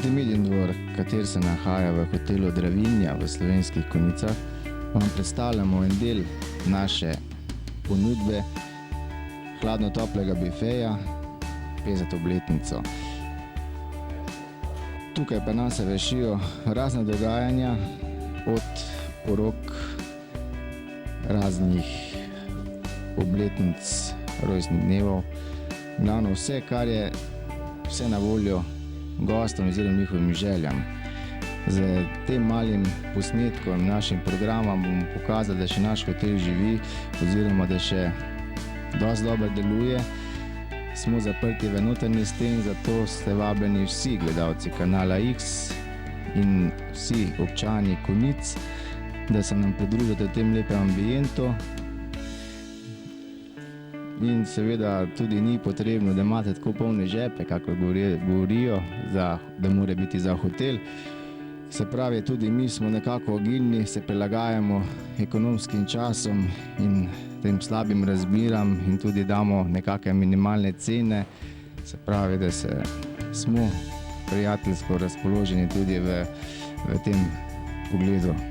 Artemidin dvor, kateri se nahaja v hotelu Dravinja v Slovenskih Konjicah, vam predstavljamo en del naše ponudbe hladno-toplega bifeja 50. obletnico. Tukaj pa nam se vršijo razna dogajanja, od porok, raznih obletnic, rojstnih dnevov, glavno vse, kar je vse na voljo gostom oziroma njihovim željam. Z tem malim posnetkom našim programom bomo pokazali, da še naš hotel živi oziroma da še dosti dobro deluje. Smo zaprti v notranji steni, zato ste vabljeni vsi gledalci kanala X in vsi občani Konjic, da se nam pridružite v tem lepem ambientu. In seveda tudi ni potrebno, da imate tako polne žepe, kako govorijo, da mora biti za hotel. Se pravi, tudi mi smo nekako agilni, se prilagajamo ekonomskim časom in tem slabim razmeram in tudi damo nekakve minimalne cene. Se pravi, da smo prijateljsko razpoloženi tudi v tem pogledu.